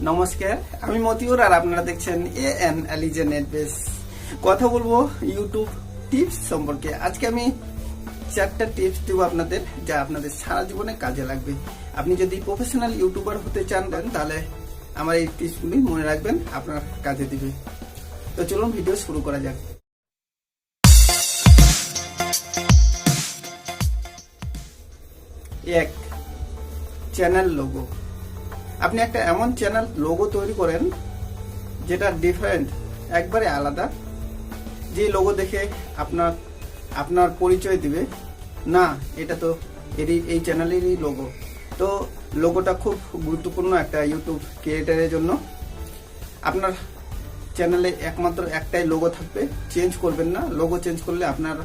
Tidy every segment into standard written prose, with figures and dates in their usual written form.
নমস্কার, আমি মতিউর আর আপনারা দেখছেন আলিজা নেটবেস। কথা বলবো ইউটিউব টিপস সম্পর্কে। আজকে আমি 4টা টিপস দেবো আপনাদের, যা আপনাদের সারা জীবনে কাজে লাগবে। আপনি যদি প্রফেশনাল ইউটিউবার হতে চান তাহলে আমার এই টিপসগুলি মনে রাখবেন, আপনার কাজে দিবে। তো চলুন ভিডিও শুরু করা যাক। এক, চ্যানেল লোগো। আপনি একটা এমন চ্যানেল লোগো তৈরি করেন যেটা ডিফারেন্ট, একবারে আলাদা, যে লোগো দেখে আপনার পরিচয় দিবে না এটা তো এই চ্যানেলেরই লোগো। তো লোগোটা খুব গুরুত্বপূর্ণ একটা ইউটিউব ক্রিয়েটারের জন্য। আপনার চ্যানেলে একমাত্র একটাই লোগো থাকবে, চেঞ্জ করবেন না। লোগো চেঞ্জ করলে আপনার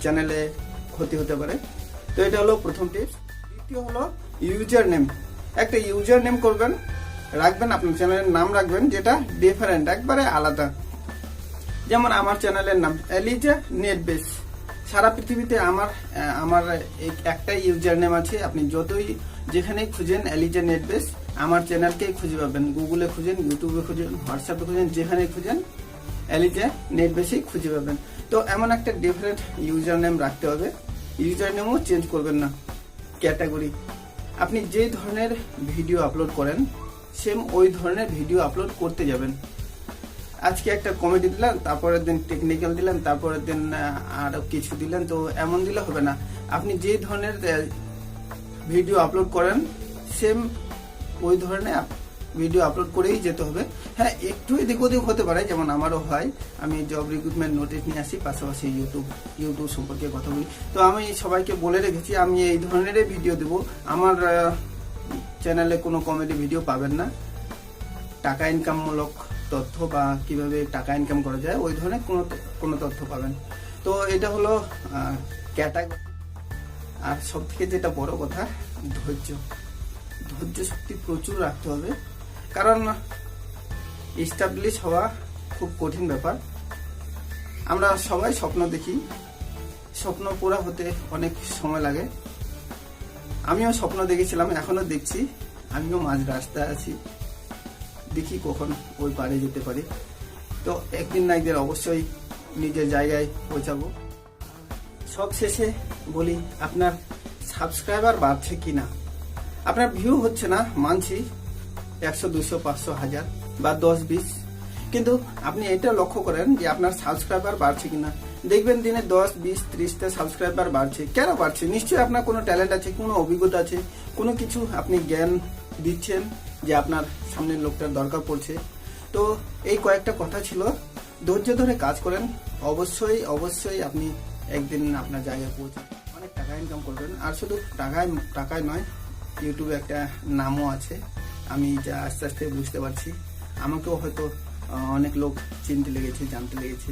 চ্যানেলে ক্ষতি হতে পারে। তো এটা হলো প্রথম টিপস। দ্বিতীয় হলো ইউজার নেম। একটা ইউজার নেম রাখবেন, আপনার চ্যানেলের নাম রাখবেন যেটা ডিফারেন্ট, একবারে আলাদা। যেমন আমার চ্যানেলের নাম আলিজা নেটবেস। সারা পৃথিবীতে আমার একটাই ইউজার নেম আছে। আপনি যতই যেখানেই খুঁজেন আলিজা নেটবেস, আমার চ্যানেলকেই খুঁজে পাবেন। গুগলে খুঁজেন, ইউটিউবে খুঁজেন, হোয়াটসঅ্যাপে খুঁজেন, যেখানে খুঁজেন আলিজা নেটবেসেই খুঁজে পাবেন। তো এমন একটা ডিফারেন্ট ইউজার নেম রাখতে হবে। ইউজার নেমও চেঞ্জ করবেন না। ক্যাটাগরি, আপনি যে ধরনের ভিডিও আপলোড করেন সেম ওই ধরনের ভিডিও আপলোড করতে যাবেন। আজকে একটা কমেডি দিলেন, তারপরের দিন টেকনিক্যাল দিলেন, তারপরের দিন আরো কিছু দিলেন, তো এমন দিলে হবে না। আপনি যে ধরনের ভিডিও আপলোড করেন সেম ওই ধরনের ভিডিও আপলোড করেই যেতে হবে। হ্যাঁ, একটু এদিক ওদিক হতে পারে, যেমন আমারও হয়। আমি জব রিক্রুটমেন্ট নোটিশ নিয়ে আসি, পাশাপাশি ইউটিউব সম্পর্কে কথা বলি। তো আমি সবাইকে বলে রেখেছি আমি এই ধরনেরই ভিডিও দেব। আমার চ্যানেলে কোনো কমেডি ভিডিও পাবেন না। টাকা ইনকামমূলক তথ্য বা কিভাবে টাকা ইনকাম করা যায় ওই ধরনের কোনো তথ্য পাবেন। তো এটা হলো ক্যাটাগরি। আর সব থেকে যেটা বড় কথা, ধৈর্য শক্তি প্রচুর রাখতে হবে। কারণ এস্টাবলিশ হওয়া খুব কঠিন ব্যাপার। আমরা সবাই স্বপ্ন দেখি, স্বপ্ন পুরা হতে অনেক সময় লাগে। আমিও স্বপ্ন দেখেছিলাম, এখনো দেখছি। আমিও মাঝ রাস্তায় আছি, দেখি কখন ওই পারে যেতে পারি। তো একদিন না একদিন অবশ্যই নিজের জায়গায় পৌঁছাবো। সব শেষে বলি, আপনার সাবস্ক্রাইবার বাড়ছে কিনা। আপনার ভিউ হচ্ছে না, মানছি 100, 200, 500, 1000 বা 10-20, কিন্তু আপনি এটা লক্ষ্য করেন যে আপনার সাবস্ক্রাইবার বাড়ছে কিনা। দেখবেন দিনে 10, 20, 30টা সাবস্ক্রাইবার বাড়ছে। কেন বাড়ছে? নিশ্চয়ই আপনার কোনো ট্যালেন্ট আছে, কোনো অভিজ্ঞতা আছে, কোনো কিছু আপনি জ্ঞান দিচ্ছেন যে আপনার সামনের লোকটার দরকার পড়ছে। তো এই কয়েকটা কথা ছিল, ধৈর্য ধরে কাজ করেন, অবশ্যই আপনি একদিন আপনার জায়গায় পৌঁছান, অনেক টাকা ইনকাম করবেন। আর শুধু টাকায় নয়, ইউটিউবে একটা নামও আছে। আমি যা আস্তে আস্তে বুঝতে পারছি, আমাকেও হয়তো অনেক লোক চিনতে লেগেছে, জানতে লেগেছে।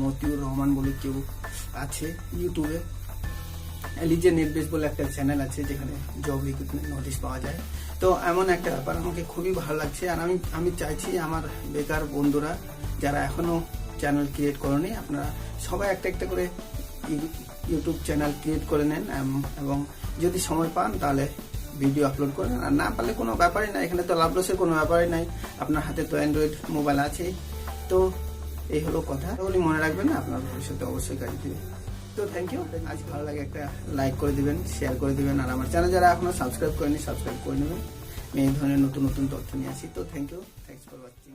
মতিউর রহমান বলে কেউ আছে ইউটিউবে। আলিজা নেটবেস বলে একটা চ্যানেল আছে যেখানে জব রিক্রুটমেন্ট নোটিশ পাওয়া যায়। তো এমন একটা ব্যাপার আমাকে খুবই ভালো লাগছে। আর আমি চাইছি আমার বেকার বন্ধুরা যারা এখনো চ্যানেল ক্রিয়েট করেনি, আপনারা সবাই একটা করে ইউটিউব চ্যানেল ক্রিয়েট করে নেন, এবং যদি সময় পান তাহলে ভিডিও আপলোড করেন। আর না পারলে কোনো ব্যাপারই নাই, এখানে তো লাভ লসের কোনো ব্যাপারই নাই। আপনার হাতে তো অ্যান্ড্রয়েড মোবাইল আছে। তো এই হলো কথা, ওগুলি মনে রাখবেন, আপনার ভবিষ্যতে অবশ্যই কাজ দিবে। তো থ্যাংক ইউ। আজ ভালো লাগে একটা লাইক করে দিবেন, শেয়ার করে দিবেন। আর আমার চ্যানেল যারা এখনো সাবস্ক্রাইব করেনি, সাবস্ক্রাইব করে নেবেন। আমি এই ধরনের নতুন তথ্য নিয়ে আসি। তো thank you, thanks for watching.